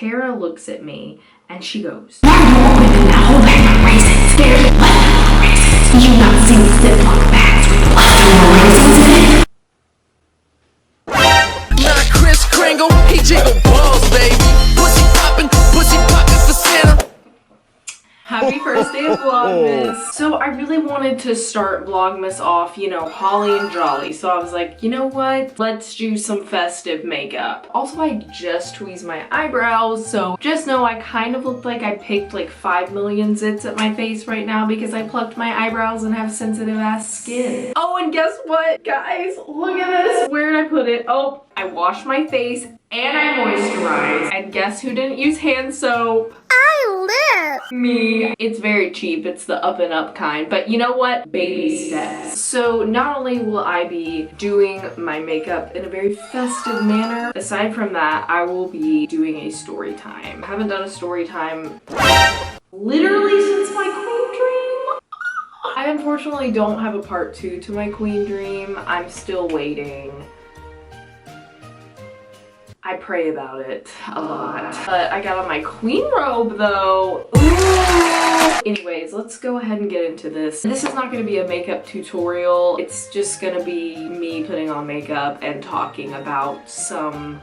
Tara looks at me and she goes, "Why are you opening that whole bag of raisins? There's leftover raisins. Did you not see the Ziploc bags with leftover raisins in it?" Not Chris Kringle, he jiggle balls, baby. Pussy poppin' for Santa. happy first day of Vlogmas. So I really wanted to start Vlogmas off, you know, holly and jolly. So I was like, you know what? Let's do some festive makeup. Also, I just tweezed my eyebrows. So just know I kind of look like I picked like 5 million zits at my face right now because I plucked my eyebrows and have sensitive ass skin. Oh, and guess what, guys? Look at this. Where did I put it? Oh, I washed my face and I moisturized. And guess who didn't use hand soap? Me. It's very cheap. It's the up and up kind, but you know what? Baby steps. So not only will I be doing my makeup in a very festive manner, aside from that, I will be doing a story time. I haven't done a story time literally since my queen dream. I unfortunately don't have a part 2 to my queen dream. I'm still waiting. I pray about it a lot. But I got on my queen robe though. Ooh. Anyways, let's go ahead and get into this. This is not gonna be a makeup tutorial. It's just gonna be me putting on makeup and talking about some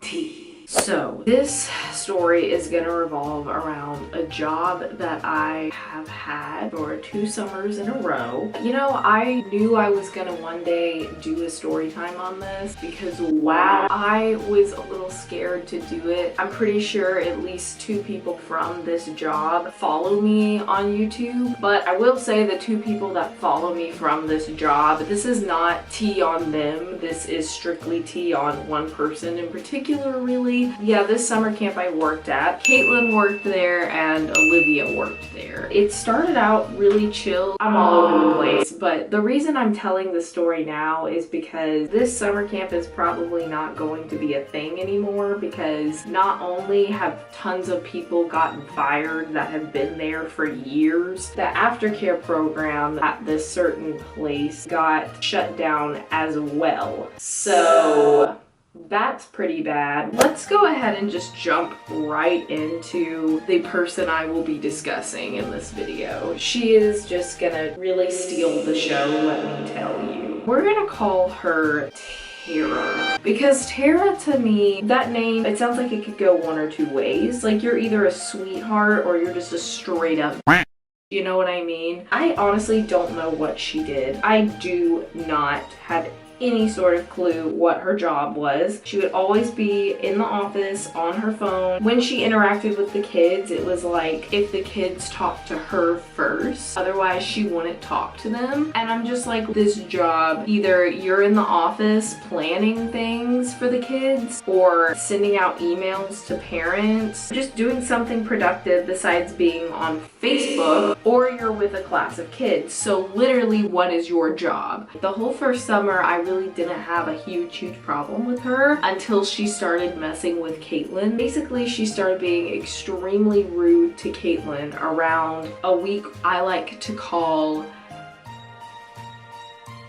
tea. So this story is gonna revolve around a job that I have had for 2 summers in a row. You know, I knew I was gonna one day do a story time on this because wow, I was a little scared to do it. I'm pretty sure at least 2 people from this job follow me on YouTube, but I will say the 2 people that follow me from this job, this is not tea on them. This is strictly tea on one person in particular, really. Yeah, this summer camp I worked at, Caitlin worked there and Olivia worked there. It started out really chill. I'm all over the place, but the reason I'm telling the story now is because this summer camp is probably not going to be a thing anymore because not only have tons of people gotten fired that have been there for years, the aftercare program at this certain place got shut down as well. So that's pretty bad. Let's go ahead and just jump right into the person I will be discussing in this video. She is just gonna really steal the show, let me tell you. We're gonna call her Tara. Because Tara, to me, that name, it sounds like it could go one or 2 ways. Like you're either a sweetheart or you're just a straight up, you know what I mean? I honestly don't know what she did. I do not have any sort of clue what her job was. She would always be in the office on her phone. When she interacted with the kids, it was like if the kids talked to her first, otherwise she wouldn't talk to them. And I'm just like, this job, either you're in the office planning things for the kids or sending out emails to parents, just doing something productive besides being on Facebook, or you're with a class of kids. So literally, what is your job? The whole first summer, I really didn't have a huge problem with her until she started messing with Caitlin. Basically, she started being extremely rude to Caitlin around a week I like to call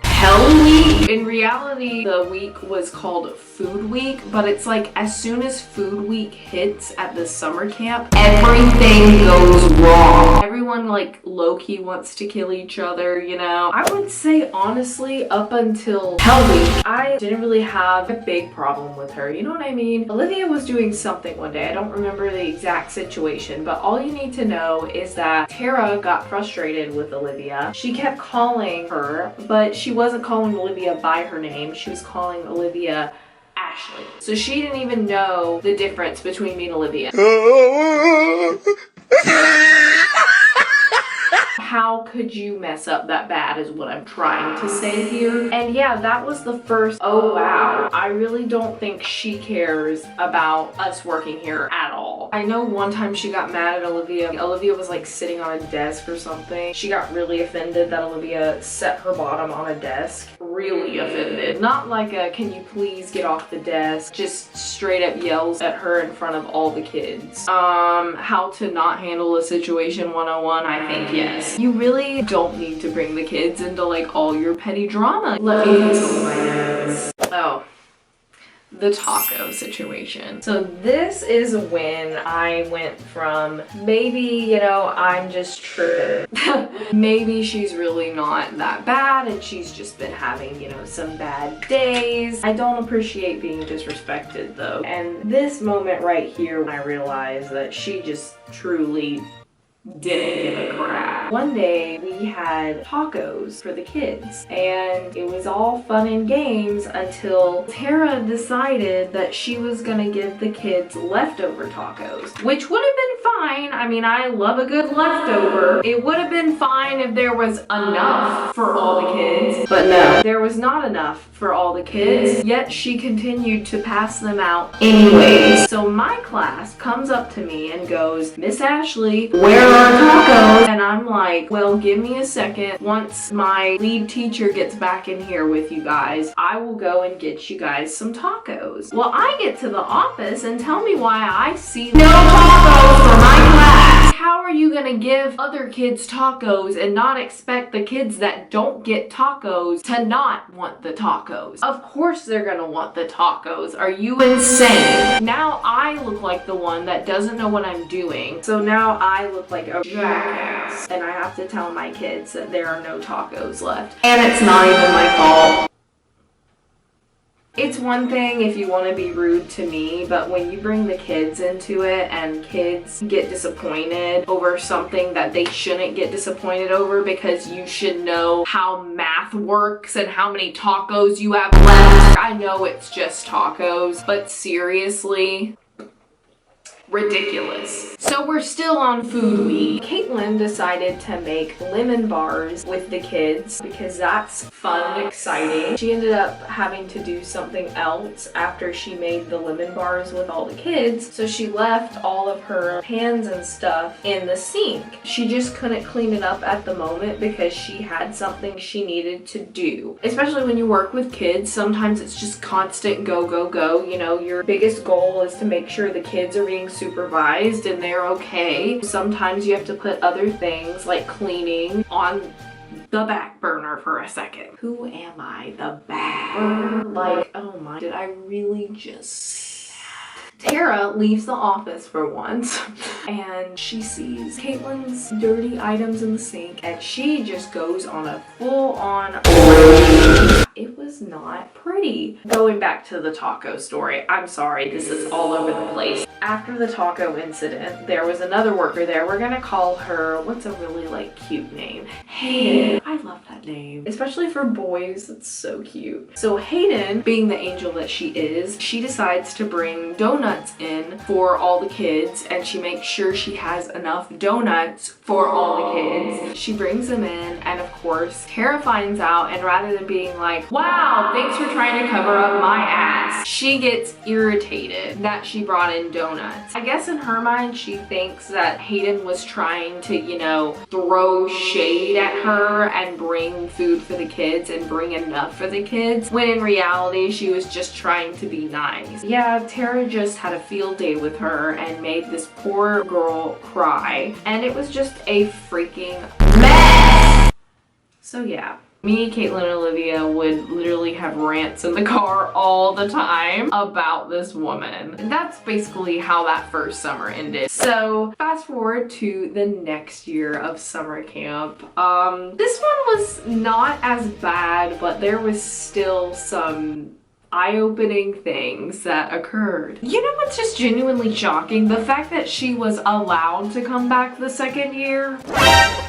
Hell Week. In reality, the week was called Food Week, but it's like as soon as Food Week hits at the summer camp, everything goes wrong. Everyone like low-key wants to kill each other, you know? I would say honestly, up until Hell Week, I didn't really have a big problem with her, you know what I mean? Olivia was doing something one day, I don't remember the exact situation, but all you need to know is that Tara got frustrated with Olivia. She kept calling her, but she wasn't calling Olivia by her name, she was calling Olivia Ashley. So she didn't even know the difference between me and Olivia. How could you mess up that bad is what I'm trying to say here. And yeah, that was the first, oh wow, I really don't think she cares about us working here at all. I know one time she got mad at Olivia. Olivia was like sitting on a desk or something. She got really offended that Olivia set her bottom on a desk. Really offended. Not like a, can you please get off the desk? Just straight up yells at her in front of all the kids. How to not handle a situation 101, I think yes. You really don't need to bring the kids into like all your petty drama. Let me consult my notes. Oh. the taco situation. So this is when I went from maybe, you know, I'm just tripping. Maybe she's really not that bad and she's just been having, you know, some bad days. I don't appreciate being disrespected though. And this moment right here when I realized that she just truly didn't give a crap. One day we had tacos for the kids and it was all fun and games until Tara decided that she was gonna give the kids leftover tacos, which would have been fine. I mean, I love a good leftover. It would have been fine if there was enough for all the kids, but no, there was not enough for all the kids, yet she continued to pass them out anyways. So my class comes up to me and goes, "Miss Ashley, where are tacos?" And I'm like, well, give me a second. Once my lead teacher gets back in here with you guys, I will go and get you guys some tacos. Well, I get to the office and tell me why I see no tacos for my class. How are you gonna give other kids tacos and not expect the kids that don't get tacos to not want the tacos? Of course they're gonna want the tacos. Are you insane? Now I look like the one that doesn't know what I'm doing. So now I look like a jackass and I have to tell my kids that there are no tacos left. And it's not even my fault. It's one thing if you want to be rude to me, but when you bring the kids into it and kids get disappointed over something that they shouldn't get disappointed over because you should know how math works and how many tacos you have left. I know it's just tacos, but seriously, ridiculous. So we're still on food week. Caitlin decided to make lemon bars with the kids because that's fun and exciting. She ended up having to do something else after she made the lemon bars with all the kids, so she left all of her pans and stuff in the sink. She just couldn't clean it up at the moment because she had something she needed to do. Especially when you work with kids, sometimes it's just constant go, go, go. You know, your biggest goal is to make sure the kids are being supervised and they're okay. Sometimes you have to put other things like cleaning on the back burner for a second. Who am I? The back burner? Like, oh my, did I really just... Tara leaves the office for once and she sees Caitlin's dirty items in the sink and she just goes on a full-on It was not pretty. Going back to the taco story, I'm sorry, this is all over the place. After the taco incident, there was another worker there. We're gonna call her, what's a really like cute name? Hayden. I love that name, especially for boys. It's so cute. So Hayden, being the angel that she is, she decides to bring donuts in for all the kids and she makes sure she has enough donuts for all the kids. She brings them in and of course Tara finds out, and rather than being like, wow, thanks for trying to cover up my ass, she gets irritated that she brought in donuts. I guess in her mind she thinks that Hayden was trying to, you know, throw shade at her and bring food for the kids and bring enough for the kids, when in reality she was just trying to be nice. Yeah, Tara just had a field day with her and made this poor girl cry, and it was just a freaking mess. So yeah. Me, Caitlin, and Olivia would literally have rants in the car all the time about this woman. And that's basically how that first summer ended. So fast forward to the next year of summer camp. This one was not as bad, but there was still some eye-opening things that occurred. You know what's just genuinely shocking? The fact that she was allowed to come back the second year.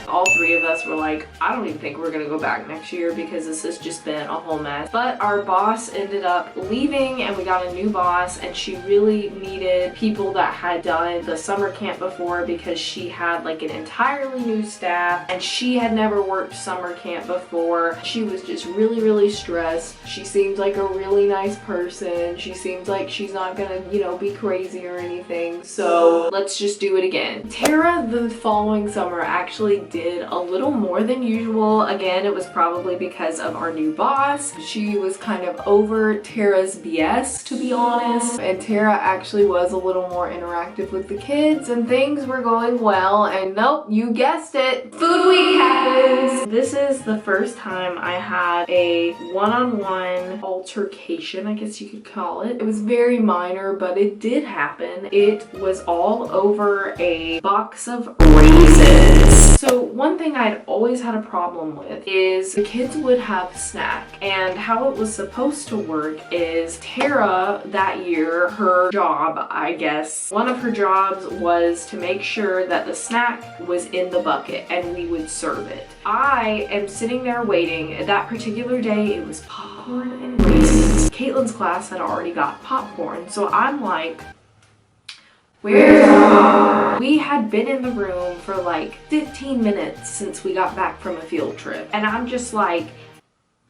All three of us were like, I don't even think we're gonna go back next year because this has just been a whole mess. But our boss ended up leaving and we got a new boss, and she really needed people that had done the summer camp before because she had like an entirely new staff and she had never worked summer camp before. She was just really stressed. She seemed like a really nice person. She seems like she's not gonna, you know, be crazy or anything. So let's just do it again. Tara the following summer actually did a little more than usual. Again, it was probably because of our new boss. She was kind of over Tara's BS, to be honest. And Tara actually was a little more interactive with the kids and things were going well. And nope, you guessed it, food week happens. This is the first time I had a one-on-one altercation altercation, I guess you could call it. It was very minor, but it did happen. It was all over a box of raisins. So one thing I'd always had a problem with is the kids would have snack, and how it was supposed to work is Tara that year, her job, I guess, one of her jobs was to make sure that the snack was in the bucket and we would serve it. I am sitting there waiting. That particular day it was popcorn and raisins. Caitlin's class had already got popcorn, so I'm like, where's Mom? We had been in the room for like 15 minutes since we got back from a field trip, and I'm just like,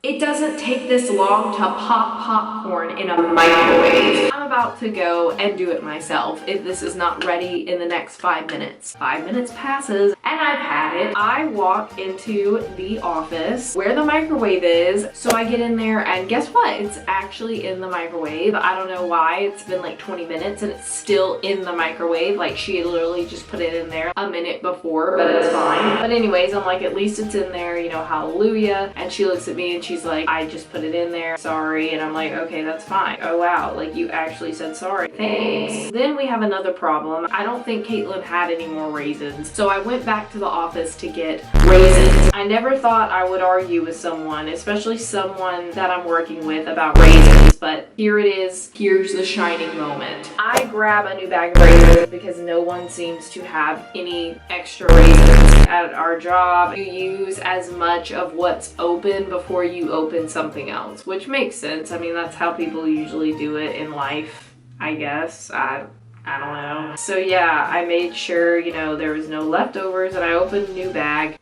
it doesn't take this long to pop popcorn in a microwave. I'm about to go and do it myself if this is not ready in the next 5 minutes. 5 minutes passes and I've had it. I walk into the office where the microwave is. So I get in there and guess what? It's actually in the microwave. I don't know why. It's been like 20 minutes and it's still in the microwave. Like she had literally just put it in there a minute before, but it's fine. But anyways, I'm like, at least it's in there, you know, hallelujah. And she looks at me and she's like, I just put it in there, sorry. And I'm like, okay, that's fine. Oh wow, like you actually said sorry, thanks. Then we have another problem. I don't think Caitlin had any more raisins, so I went back to the office to get raisins. I never thought I would argue with someone, especially someone that I'm working with, about raisins, but here it is. Here's the shining moment. I grab a new bag of raisins because no one seems to have any extra raisins at our job. You use as much of what's open before you open something else, which makes sense. I mean, that's how people usually do it in life, I guess. I don't know. So yeah, I made sure, you know, there was no leftovers and I opened a new bag.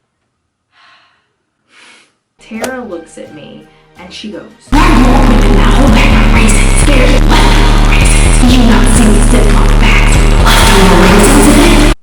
Tara looks at me and she goes, Why are you opening that whole bag of raisins? There's leftover raisins. Do you not see the Ziploc bags with leftover raisins in it?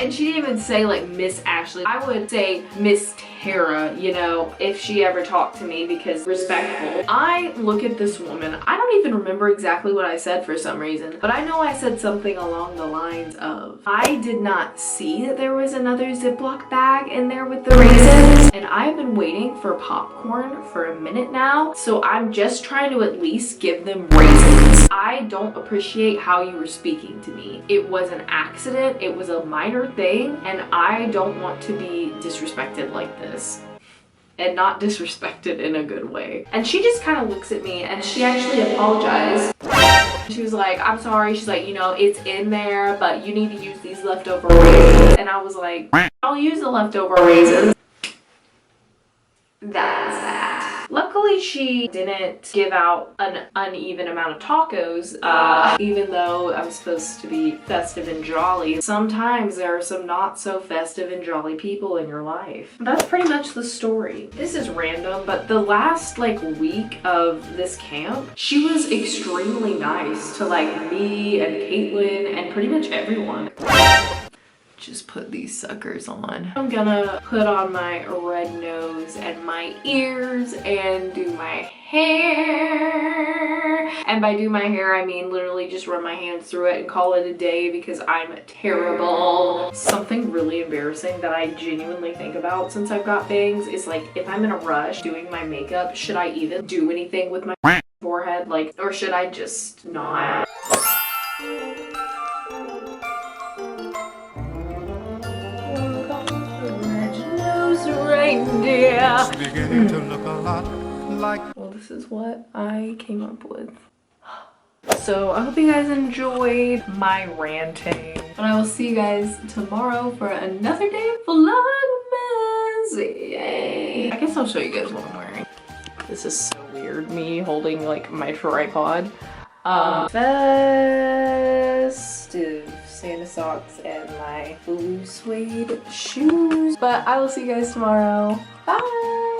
and she didn't even say like Miss Ashley. I would say Miss Tara, you know, if she ever talked to me, because respectful. I look at this woman. I don't even remember exactly what I said for some reason, but I know I said something along the lines of, I did not see that there was another Ziploc bag in there with the raisins, and I've been waiting for popcorn for a minute now, so I'm just trying to at least give them raisins. I don't appreciate how you were speaking to me. It was an accident. It was a minor thing, and I don't want to be disrespected like this. And not disrespected in a good way. And she just kind of looks at me and she actually apologized. She was like, I'm sorry. She's like, you know, it's in there, but you need to use these leftover raisins. And I was like, I'll use the leftover raisins. That was that. Luckily, she didn't give out an uneven amount of tacos, even though I'm supposed to be festive and jolly. Sometimes there are some not so festive and jolly people in your life. That's pretty much the story. This is random, but the last like week of this camp, she was extremely nice to like me and Caitlin and pretty much everyone. Just put these suckers on. I'm gonna put on my red nose and my ears and do my hair. And by do my hair, I mean literally just run my hands through it and call it a day because I'm terrible. Something really embarrassing that I genuinely think about since I've got bangs is like, if I'm in a rush doing my makeup, should I even do anything with my forehead? Like, or should I just not? Reindeer. Beginning to look a lot like. Well, this is what I came up with. So I hope you guys enjoyed my ranting, but I will see you guys tomorrow for another day of Vlogmas. Yay! I guess I'll show you guys what I'm wearing. This is so weird, me holding like my tripod. Festive Santa socks and my blue suede shoes. But I will see you guys tomorrow. Bye!